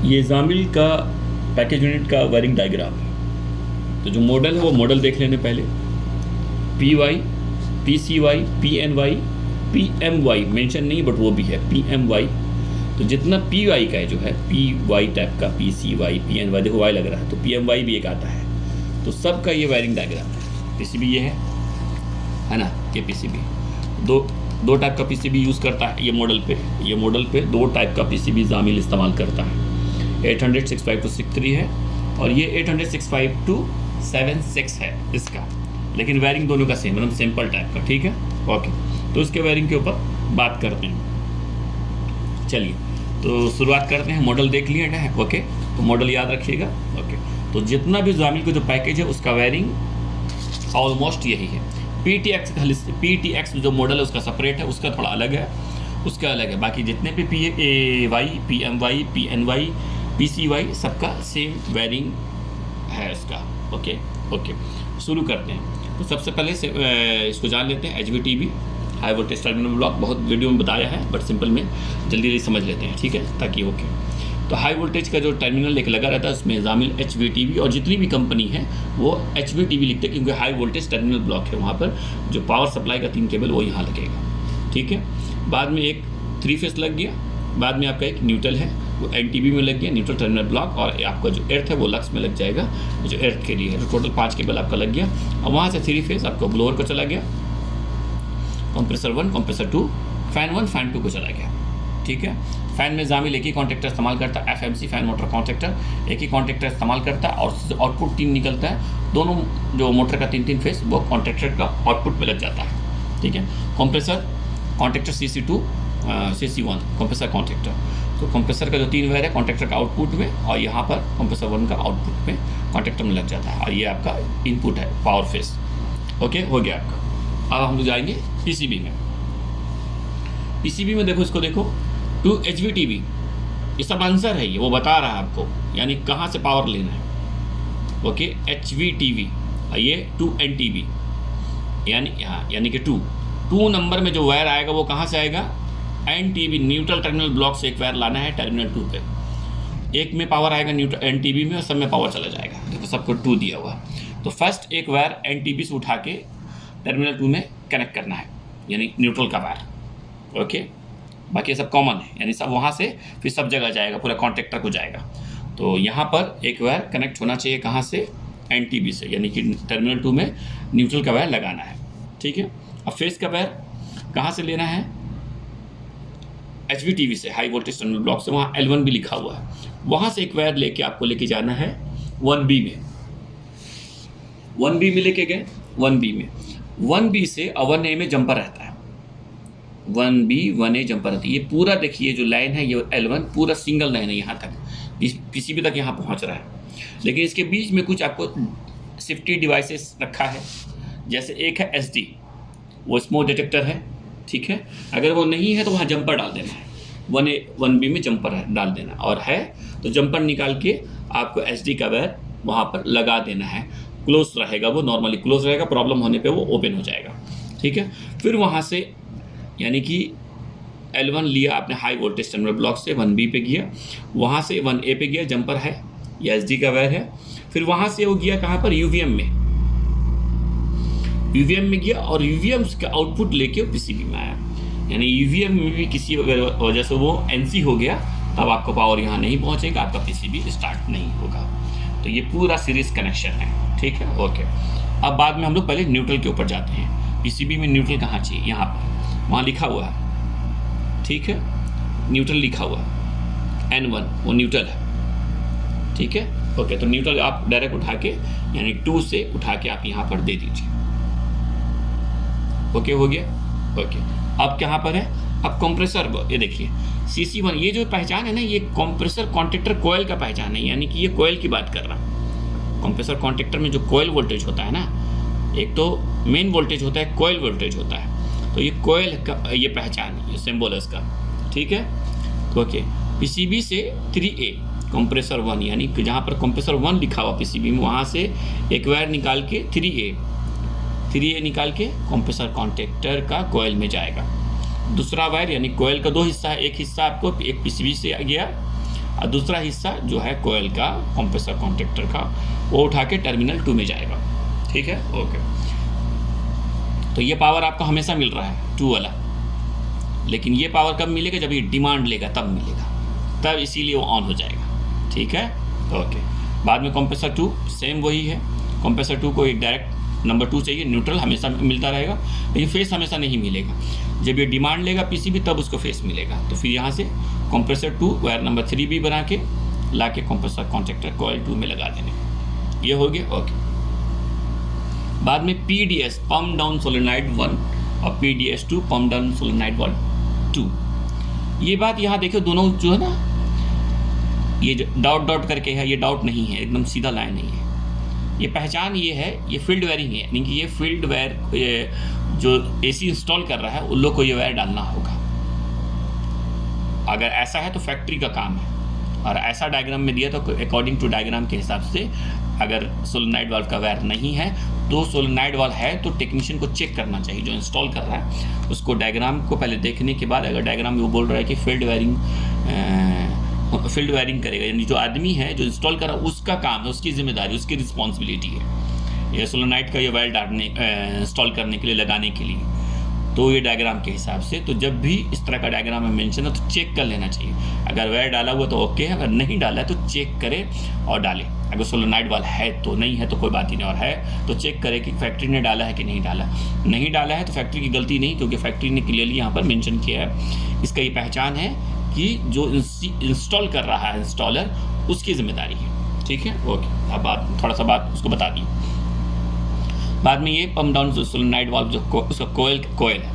ये जामिल का package unit का वायरिंग डायग्राम है। तो जो मॉडल है वो मॉडल देख लेने पहले। PY, PCY, PNY, PMY mention नहीं बट वो भी है PMY। तो जितना PY का है जो है PY टाइप का, PCY, PNY, देखो Y लग रहा है, तो PMY भी एक आता है। तो सबका ये वायरिंग डायग्राम है। PCB ये है ना, ये PCB दो टाइप का PCB यूज़ करता है। ये मॉडल पे दो टाइप का PCB जामिल इस्तेमाल करता है। 800-65-63 है और ये 800-65-76 है इसका, लेकिन वायरिंग दोनों का सेम, मतलब सिंपल टाइप का। ठीक है, ओके। तो इसके वायरिंग के ऊपर बात करते हैं। चलिए, तो शुरुआत करते हैं। मॉडल देख लिया है, ओके। तो मॉडल याद रखिएगा, ओके। तो जितना भी जामिल का जो पैकेज है उसका वायरिंग ऑलमोस्ट यही है। PTX जो मॉडल है उसका सेपरेट है, उसका थोड़ा अलग है, उसका अलग है। बाकी जितने भी PAY, PMY, PNY, PCY सबका सेम वायरिंग है इसका, ओके। शुरू करते हैं। तो सबसे पहले से इसको जान लेते हैं। HVTB, high voltage terminal block, बहुत वीडियो में बताया है बट सिंपल में जल्दी समझ लेते हैं, ठीक है, ताकि ओके। तो हाई वोल्टेज का जो टर्मिनल एक लगा रहता है उसमें जामिल HVTB, और जितनी भी कंपनी है वो HVTB लिखते हैं क्योंकि हाई वोल्टेज टर्मिनल ब्लॉक है। वहाँ पर जो पावर सप्लाई का 3 केबल वो यहाँ लगेगा, ठीक है। बाद में एक 3 फेस लग गया, बाद में आपका एक न्यूट्रल है वो NTB में लग गया, न्यूट्रल टर्मिनल ब्लॉक, और आपका जो एर्थ है वो लक्स में लग जाएगा, जो एर्थ के लिए है। तो टोटल 5 केबल आपका लग गया। और वहाँ से 3 फेस आपका ब्लोअर को चला गया, कंप्रेसर 1, कंप्रेसर 2, फैन 1, फैन 2 को चला गया, ठीक है। फैन में जामिल एक ही कॉन्ट्रैक्टर इस्तेमाल करता है, FMC फैन मोटर कॉन्ट्रैक्टर एक ही कॉन्ट्रैक्टर इस्तेमाल करता है, और आउटपुट 3 निकलता है। दोनों जो मोटर का 3 फेस वो कॉन्ट्रैक्टर का आउटपुट में लग जाता है, ठीक है। Compressor contractor CC2, CC1 compressor contractor. तो कंप्रेसर का जो 3 वायर है कॉन्ट्रैक्टर का आउटपुट में, और यहाँ पर कंप्रेसर 1 का आउटपुट में कॉन्ट्रैक्टर में लग जाता है, और ये आपका इनपुट है पावर फेस, ओके, हो गया आपका। अब हम लोग जाएंगे PCB में। PCB में देखो, इसको देखो, 2 HVTB, ये सब आंसर है, ये वो बता रहा है आपको, यानी कहाँ से पावर लेना है, ओके। HVTB, ये 2 NTB, यानी कि 2 नंबर में जो वायर आएगा वो कहाँ से आएगा, NTB न्यूट्रल टर्मिनल ब्लॉक से एक वायर लाना है टर्मिनल 2 पे। एक में पावर आएगा NTB में और सब में पावर चला जाएगा, देखो सबको 2 दिया हुआ। तो फर्स्ट एक वायर NTB से उठा के टर्मिनल 2 में कनेक्ट करना है, यानी न्यूट्रल का वायर, ओके। बाकी ये सब कॉमन है, यानी सब वहाँ से फिर सब जगह जाएगा, पूरा कॉन्ट्रैक्टर को जाएगा। तो यहाँ पर एक वायर कनेक्ट होना चाहिए कहाँ से, NTB से, यानी कि टर्मिनल 2 में न्यूट्रल का वायर लगाना है, ठीक है। अब फेस का वायर कहाँ से लेना है, HVTB से, हाई वोल्टेज टर्मिनल ब्लॉक से, वहाँ L1 भी लिखा हुआ है, वहाँ से एक वायर लेके आपको लेके जाना है 1B में। 1B में लेके गए, 1B से 1A में जंपर रहता है, 1B 1A जंपर रहती है। ये पूरा देखिए जो लाइन है ये L1 पूरा सिंगल लाइन है, यहाँ तक PCB तक यहाँ पहुँच रहा है। लेकिन इसके बीच में कुछ आपको सेफ्टी डिवाइसेस रखा है, जैसे एक है SD, वो स्मोक डिटेक्टर है, ठीक है। अगर वो नहीं है तो वहाँ जंपर डाल देना है, 1A 1B में जंपर डाल देना, और है तो जंपर निकाल के आपको SD का वायर वहाँ पर लगा देना है। क्लोज रहेगा, वो नॉर्मली क्लोज रहेगा, प्रॉब्लम होने पे वो ओपन हो जाएगा, ठीक है। फिर वहाँ से यानी कि L1 लिया आपने हाई वोल्टेज टर्मिनल ब्लॉक से, 1B पे गया, वहाँ से 1A पे गया, जंपर है या SD का वायर है। फिर वहाँ से वो गया कहाँ पर, UVM में गया, और UVM का आउटपुट लेके PCB में आया। यानी UVM में भी किसी वजह से वो NC हो गया, तब आपको पावर यहाँ नहीं पहुँचेगा, आपका PCB स्टार्ट नहीं होगा। तो ये पूरा सीरीज कनेक्शन है, ठीक है, ओके। अब बाद में हम लोग पहले न्यूट्रल के ऊपर जाते हैं। PCB में न्यूट्रल कहाँ चाहिए, यहाँ पर, वहाँ लिखा हुआ है, ठीक है, न्यूट्रल लिखा हुआ है, N1 वो न्यूट्रल है, ठीक है, ओके। तो न्यूट्रल आप डायरेक्ट उठा के, यानी 2 से उठा के आप यहाँ पर दे दीजिए, ओके, हो गया, ओके। अब कहाँ पर है, अब कंप्रेसर, ये देखिए CC1, ये जो पहचान है ना, ये कंप्रेसर कॉन्ट्रैक्टर कोयल का पहचान है, यानी कि ये कोयल की बात कर रहा हूँ। कंप्रेसर कॉन्ट्रैक्टर में जो कोयल वोल्टेज होता है ना, एक तो मेन वोल्टेज होता है, कोयल वोल्टेज होता है, तो ये कोयल का ये पहचान है, ये सिंबल है इसका, ठीक है। तो ओके, PCB से 3A कंप्रेसर 1, यानी कि जहाँ पर कंप्रेसर 1 लिखा हुआ PCB में, वहाँ से एक वायर निकाल के 3A निकाल के कंप्रेसर कॉन्ट्रैक्टर का कोयल में जाएगा। दूसरा वायर, यानी कोयल का 2 हिस्सा है, एक हिस्सा आपको एक PCB से गया, और दूसरा हिस्सा जो है कोयल का, कंप्रेसर कॉन्ट्रैक्टर का, वो उठा के टर्मिनल 2 में जाएगा। ठीक है, ओके। तो ये पावर आपको हमेशा मिल रहा है 2 वाला, लेकिन ये पावर कब मिलेगा? जब ये डिमांड लेगा तब मिलेगा, तब इसीलिए वो ऑन हो जाएगा। ठीक है, ओके। बाद में कंप्रेसर 2 सेम वही है। कंप्रेसर 2 को एक डायरेक्ट नंबर 2 चाहिए, न्यूट्रल हमेशा मिलता रहेगा, लेकिन फेस हमेशा नहीं मिलेगा। जब ये डिमांड लेगा पीसीबी तब उसको फेस मिलेगा। तो फिर यहाँ से कंप्रेसर 2 वायर नंबर 3 भी बना के ला के कंप्रेसर कॉन्ट्रैक्टर कॉइल 2 में लगा देने। ये हो गया, ओके। बाद में PDS पम्प डाउन सोलेनॉइड 1 और PDS 2 पम्प डाउन सोलेनॉइड 2। ये बात यहाँ देखो, दोनों जो है ना, ये जो डॉट डॉट करके है, ये डॉट नहीं है, एकदम सीधा लाइन नहीं है। ये पहचान ये है, ये फील्ड वायरिंग है, यानी कि ये फील्ड वायर जो AC इंस्टॉल कर रहा है उन लोग को ये वायर डालना होगा। अगर ऐसा है तो फैक्ट्री का काम है, और ऐसा डायग्राम में दिया तो अकॉर्डिंग टू डायग्राम के हिसाब से अगर सोलेनॉइड वाल्व का वायर नहीं है तो सोलेनॉइड वाल्व है तो टेक्नीशियन को चेक करना चाहिए, जो इंस्टॉल कर रहा है उसको डायग्राम को पहले देखने के बाद, अगर डायग्राम में वो बोल रहा है कि फील्ड वायरिंग करेगा, यानी जो आदमी है जो इंस्टॉल कर रहा है उसका काम है, उसकी जिम्मेदारी, उसकी रिस्पॉन्सिबिलिटी है ये सोलेनॉइड का ये वायर डालने इंस्टॉल करने के लिए, लगाने के लिए। तो ये डायग्राम के हिसाब से, तो जब भी इस तरह का डायग्राम में मेंशन है तो चेक कर लेना चाहिए। अगर वायर डाला हुआ तो ओके है, अगर नहीं डाला है तो चेक करे और डाले। अगर सोलेनॉइड वाला है तो, नहीं है तो कोई बात ही नहीं, और है तो चेक करे कि फैक्ट्री ने डाला है कि नहीं डाला। नहीं डाला है तो फैक्ट्री की गलती नहीं, क्योंकि फैक्ट्री ने क्लियरली यहाँ पर मेंशन किया है। इसका ये पहचान है कि जो इंस्टॉल कर रहा है इंस्टॉलर, उसकी जिम्मेदारी है। ठीक है, ओके। अब बात थोड़ा सा बात उसको बता दी। बाद में ये पम्प डाउन सोलेनॉइड वाल्व जो उसका कोयल है,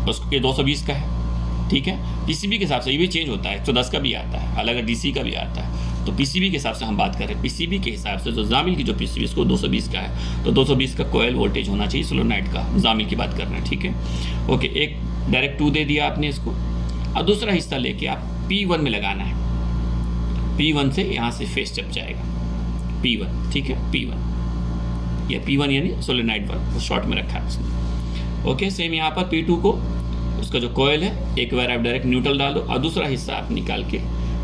उसको ये 220 का है। ठीक है, पीसीबी के हिसाब से ये भी चेंज होता है, 110 का भी आता है, अलग डीसी का भी आता है। तो पीसीबी के हिसाब से हम बात कर रहे हैं, पीसीबी के हिसाब से जो जामिल की जो पीसीबी इसको 220 का है, तो 220 का कोयल वोल्टेज होना चाहिए सोलेनॉइड का, जामिल की बात कर रहे हैं। ठीक है, ओके। एक डायरेक्ट 2 दे दिया आपने इसको, और दूसरा हिस्सा लेके आप P1 में लगाना है। P1 से यहाँ से फेस चप जाएगा P1। ठीक है, P1 या P1 यानी सोलेनॉइड वाल्व शॉर्ट में रखा है उसने। ओके, सेम यहाँ पर P2 को, उसका जो कोयल है, एक वायर आप डायरेक्ट न्यूट्रल डालो और दूसरा हिस्सा आप निकाल के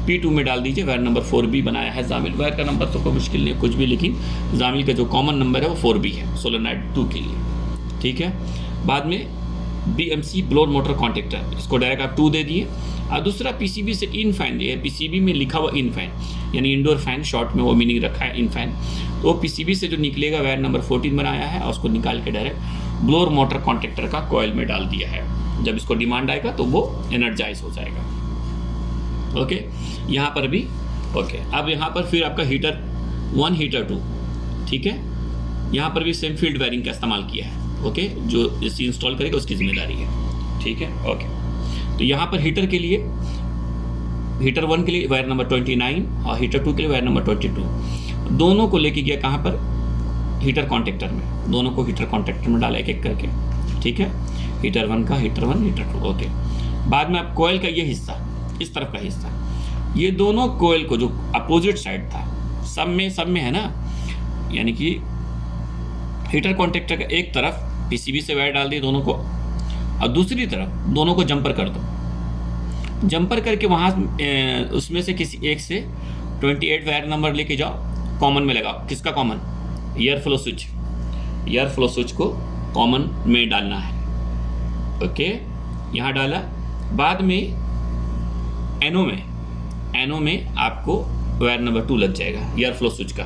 P2 में डाल दीजिए। वायर नंबर 4B बनाया है जामिल। वायर का नंबर तो कोई मुश्किल नहीं है कुछ भी, लेकिन जामिल का जो कॉमन नंबर है वो 4B है सोलेनॉइड 2 के लिए। ठीक है, बाद में BMC ब्लोअर मोटर कॉन्ट्रैक्टर, इसको डायरेक्ट आप 2 दे दिए। और दूसरा PCB से इन फैन दिए, PCB में लिखा हुआ इन फैन यानी इंडोर फैन, शॉर्ट में वो मीनिंग रखा है इन फैन। तो PCB से जो निकलेगा वायर नंबर 14 बनाया है और उसको निकाल के डायरेक्ट ब्लोअर मोटर कॉन्ट्रैक्टर का कोयल में डाल दिया है। जब इसको डिमांड आएगा तो वो एनर्जाइज हो जाएगा। ओके, यहाँ पर भी ओके। अब यहाँ पर फिर आपका हीटर 1 हीटर 2, ठीक है, यहाँ पर भी सेम फील्ड वायरिंग का इस्तेमाल किया है। ओके, जो इसी इंस्टॉल करेगा उसकी जिम्मेदारी है। ठीक है, ओके। तो यहाँ पर हीटर के लिए, हीटर 1 के लिए वायर नंबर 29 और हीटर 2 के लिए वायर नंबर 22, दोनों को लेके गया कहाँ पर? हीटर कॉन्ट्रैक्टर में। दोनों को हीटर कॉन्ट्रैक्टर में डाला एक एक करके। ठीक है, हीटर 1 का, हीटर 1, हीटर 2। ओके, बाद में आप कोयल का ये हिस्सा, इस तरफ का हिस्सा, ये दोनों कोयल को जो अपोजिट साइड था, सब में है ना, यानी कि हीटर कॉन्ट्रैक्टर का एक तरफ पीसीबी से वायर डाल दिए दोनों को, और दूसरी तरफ दोनों को जंपर कर दो। जंपर करके वहाँ उसमें से किसी एक से 28 वायर नंबर लेके जाओ, कॉमन में लगाओ। किसका common? Air flow switch. Air flow switch को कॉमन में डालना है। ओके, यहाँ डाला। बाद में एनो में आपको वायर नंबर 2 लग जाएगा एयर फ्लो स्विच का।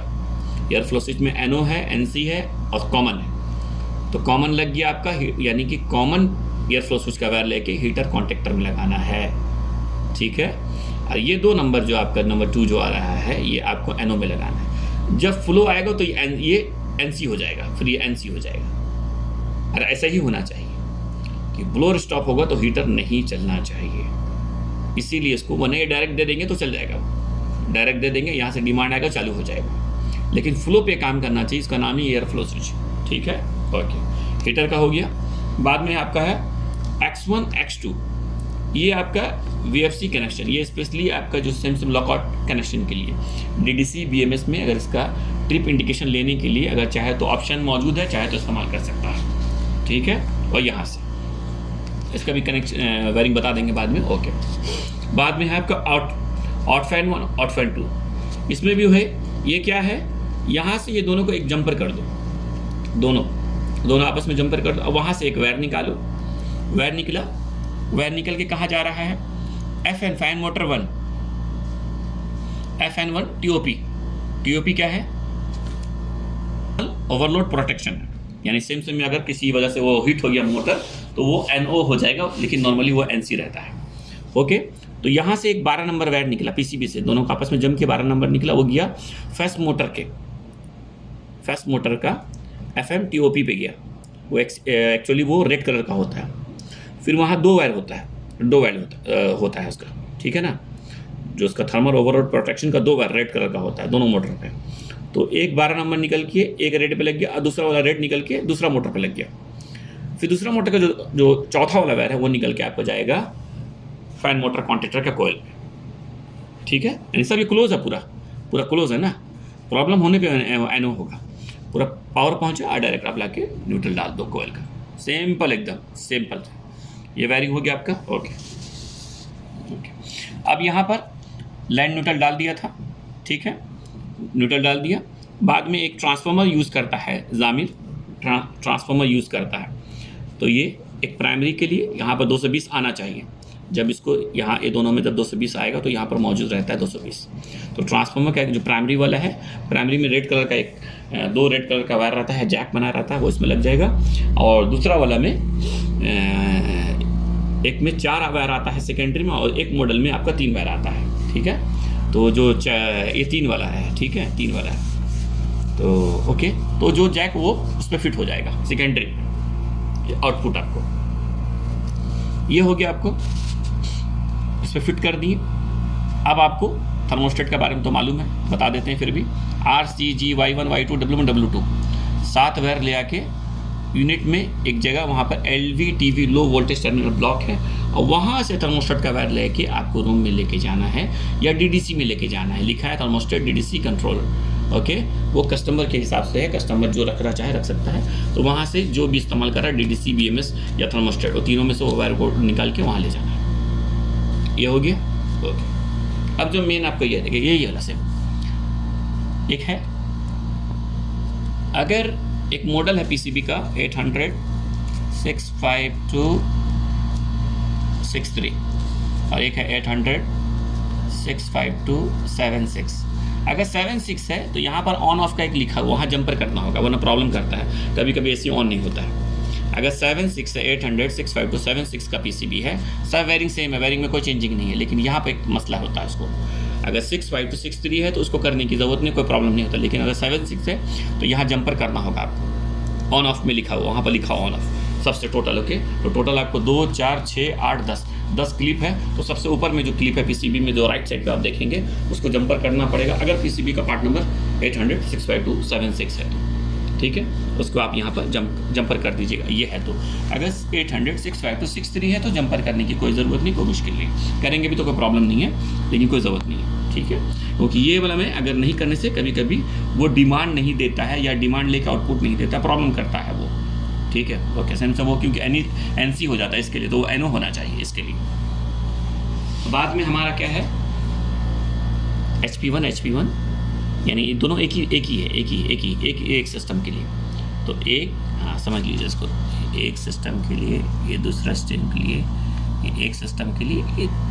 एयर फ्लो स्विच में एनो है, एनसी है और कॉमन है। तो कॉमन लग गया आपका, यानी कि कॉमन एयर फ्लो स्विच का वायर लेके हीटर कॉन्ट्रैक्टर में लगाना है। ठीक है, और ये 2 नंबर जो आपका नंबर 2 जो आ रहा है, ये आपको एनो में लगाना है। जब फ्लो आएगा तो ये एनसी हो जाएगा, फिर ये एनसी हो जाएगा। और ऐसा ही होना चाहिए कि ब्लोअर स्टॉप होगा तो हीटर नहीं चलना चाहिए। इसीलिए इसको वरना ये डायरेक्ट दे देंगे तो चल जाएगा, डायरेक्ट दे देंगे, यहाँ से डिमांड आएगा चालू हो जाएगा, लेकिन फ्लो पे काम करना चाहिए। इसका नाम ही एयर फ्लो स्विच। ठीक है, ओके। हीटर का हो गया। बाद में आपका है X1 X2, ये आपका VFC कनेक्शन, ये स्पेशली आपका जो सिम लॉकआउट कनेक्शन के लिए DDC BMS में अगर इसका ट्रिप इंडिकेशन लेने के लिए अगर चाहे तो ऑप्शन मौजूद है, चाहे तो इस्तेमाल कर सकता है। ठीक है, और यहाँ से इसका भी कनेक्शन वायरिंग बता देंगे बाद में। ओके, बाद में है आपका ऑड फैन 1, ऑड फैन 2। इसमें भी है, ये क्या है, यहाँ से ये दोनों को एक जंपर कर दो, दोनों आपस में जंपर कर दो। अब वहाँ से एक वायर निकालो, वायर निकला, वायर निकल के कहाँ जा रहा है, FN fan motor 1, FN1 TOP क्या है, ओवरलोड प्रोटेक्शन, यानी सेम में अगर किसी वजह से वो हीट हो गया मोटर तो वो NO हो जाएगा, लेकिन नॉर्मली वो NC रहता है। ओके, तो यहाँ से एक 12 नंबर वायर निकला PCB से, दोनों का आपस में जम के 12 नंबर निकला, वो गया फर्स्ट मोटर का FM TOP पे गया, वो एक्चुअली वो रेड कलर का होता है। फिर वहाँ दो वायर होता है उसका, ठीक है ना, जो उसका थर्मल ओवरलोड प्रोटेक्शन का 2 वायर रेड कलर का होता है दोनों मोटर पे। तो एक 12 नंबर निकल के एक रेड पे लग गया और दूसरा वाला रेड निकल के दूसरा मोटर पे लग गया। फिर दूसरा मोटर का जो चौथा वाला वायर है वो निकल के आपको जाएगा फैन मोटर कॉन्टेक्टर के कोयल पे, ठीक है। यानी सब ये क्लोज है, पूरा क्लोज है ना, प्रॉब्लम होने पे NO होगा, पूरा पावर पहुंचा, डायरेक्ट आप लाके न्यूट्रल डाल दो कोयल का, सिंपल, एकदम सिंपल। ये वायरिंग हो गया आपका। ओके, अब यहाँ पर लाइन न्यूट्रल डाल दिया था, ठीक है, न्यूट्रल डाल दिया। बाद में एक ट्रांसफार्मर यूज़ करता है जामिर, ट्रांसफार्मर यूज़ करता है। तो ये एक प्राइमरी के लिए यहाँ पर 220 आना चाहिए, जब इसको यहाँ ये दोनों में जब 220 आएगा तो यहाँ पर मौजूद रहता है 220। तो ट्रांसफार्मर का जो प्राइमरी वाला है, प्राइमरी में रेड कलर का एक 2 रेड कलर का वायर रहता है, जैक बना रहता है, वो इसमें लग जाएगा। और दूसरा वाला में एक में 4 वायर आता है सेकेंडरी में, और एक मॉडल में आपका 3 वायर आता है, ठीक है। तो जो ये 3 वाला है, ठीक है, 3 वाला है। तो ओके, तो जो जैक वो उस पर फिट हो जाएगा सेकेंडरी आउटपुट आपको, ये हो गया, आपको इस पर फिट कर दिए। अब आपको थर्मोस्टेट के बारे में तो मालूम है, बता देते हैं फिर भी। RCG Y1 Y2 W1 W2 7 wire ले आके यूनिट में एक जगह वहाँ पर LVTV low voltage terminal block है, और वहाँ से थर्मोस्टेट का वायर लेके आपको रूम में लेके जाना है या DDC में लेके जाना है। लिखा है थर्मोस्टेट DDC कंट्रोलर, ओके। वो कस्टमर के हिसाब से है, कस्टमर जो रखना चाहे रख सकता है। तो वहाँ से जो भी इस्तेमाल कर रहा है DDC, BMS या थर्मोस्टेट, वो तीनों में से वो वायर को निकाल के वहाँ ले जाना है। ये हो गया, ओके। अब जो मेन आपको ये देखिए, यही वाला सेम एक है। अगर एक मॉडल है PCB का 800 65263 और एक है 800 65276। अगर 76 है तो यहाँ पर ऑन ऑफ का एक लिखा हुआ, वहाँ जंपर करना होगा, वरना प्रॉब्लम करता है, कभी कभी AC ऑन नहीं होता है। अगर 76 है, 800 65276 का PCB है, सब वायरिंग सेम है, वायरिंग में कोई चेंजिंग नहीं है, लेकिन यहाँ पर एक मसला होता है उसको। अगर 65263 है तो उसको करने की ज़रूरत नहीं, कोई प्रॉब्लम नहीं होता, लेकिन अगर 76 है तो यहाँ जंपर करना होगा आपको। ऑन ऑफ में लिखा हुआ, वहाँ पर लिखा ऑन ऑफ सबसे टोटल, ओके। तो टोटल आपको 2 4 6 8 10 क्लिप है। तो सबसे ऊपर में जो क्लिप है PCB में, जो राइट साइड पे आप देखेंगे, उसको जंपर करना पड़ेगा। अगर PCB का पार्ट नंबर 800 65276 है तो, ठीक है, उसको आप यहाँ पर जंपर कर दीजिएगा। ये है तो अगर 800 65263 है तो जंपर करने की कोई ज़रूरत नहीं, कोई मुश्किल नहीं, करेंगे भी तो कोई प्रॉब्लम नहीं है, लेकिन कोई ज़रूरत नहीं है, ठीक है। क्योंकि ये वाला में अगर नहीं करने से कभी कभी वो डिमांड नहीं देता है, या डिमांड लेकर आउटपुट नहीं देता, प्रॉब्लम करता है वो, ठीक है। ओके, सेंस वो क्योंकि NC हो जाता है इसके लिए, तो वो NO होना चाहिए इसके लिए। बाद में हमारा क्या है, HP1 यानी ये दोनों एक ही एक सिस्टम के लिए। तो एक, हाँ समझ लीजिए इसको, एक सिस्टम के लिए, ये दूसरा सिस्टम के लिए, ये एक सिस्टम के लिए,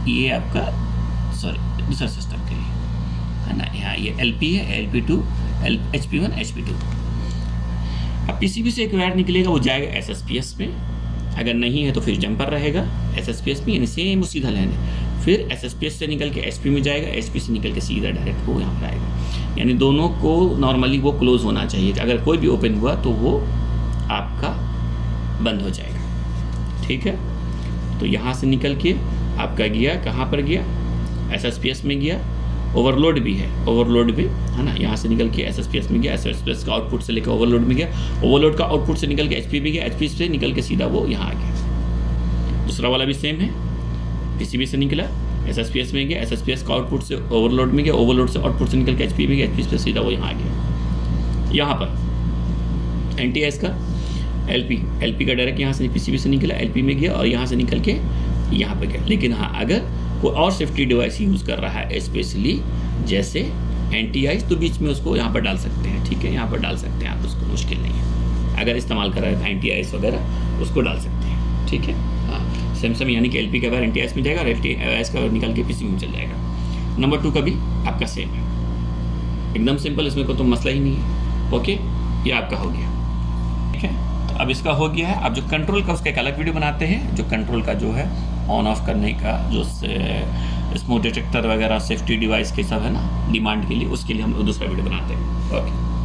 ये आपका दूसरा सिस्टम के लिए है ना। यहाँ ये LP है, LP2 HP1 HP2। अब PCB से एक वायर निकलेगा, वो जाएगा SSPS में, अगर नहीं है तो फिर जंपर रहेगा SSPS में, यानी सेम वो सीधा लाइन है। फिर SSPS से निकल के SP में जाएगा, SP से निकल के सीधा डायरेक्ट वो यहाँ पर आएगा। यानी दोनों को नॉर्मली वो क्लोज होना चाहिए, अगर कोई भी ओपन हुआ तो वो आपका बंद हो जाएगा, ठीक है। तो यहाँ से निकल के आपका गया कहाँ पर गया, SSPS में गया। ओवरलोड भी है, ओवरलोड भी है ना, यहाँ से निकल के SSPS में गया, SSPS का आउटपुट से लेकर ओवरलोड में गया, ओवरलोड का आउटपुट से निकल के HP में गया, HP से निकल के सीधा वो यहाँ आ गया। दूसरा वाला भी सेम है, PCB से निकला SSPS में गया, SSPS का आउटपुट से ओवरलोड में गया, ओवरलोड से आउटपुट से निकल के HP में गया, HP से सीधा वो यहाँ आ गया। यहाँ पर NTS का LP का डायरेक्ट यहाँ से PCB से निकला, LP में गया और यहाँ से निकल के यहाँ पर गया। लेकिन हाँ, अगर कोई और सेफ्टी डिवाइस यूज़ कर रहा है स्पेशली जैसे एंटी आइस, तो बीच में उसको यहाँ पर डाल सकते हैं, ठीक है, यहाँ पर डाल सकते हैं आप, उसको मुश्किल नहीं है। अगर इस्तेमाल कर रहे हैं एंटी आइस वगैरह उसको डाल सकते हैं, ठीक है। हाँ, सैमसंग यानी कि LP का वायर एंटी आइस में जाएगा और एंटी आइस का निकाल के PC में चल जाएगा। नंबर 2 का भी आपका सेम है, एकदम सिंपल, इसमें कोई तो मसला ही नहीं है। ओके, ये आपका हो गया, ठीक है। तो अब इसका हो गया है। अब जो कंट्रोल का उसका एक अलग वीडियो बनाते हैं, जो कंट्रोल का जो है ऑन ऑफ करने का, जो स्मोक डिटेक्टर वगैरह सेफ्टी डिवाइस के सब है ना डिमांड के लिए, उसके लिए हम दूसरा वीडियो बनाते हैं। ओके।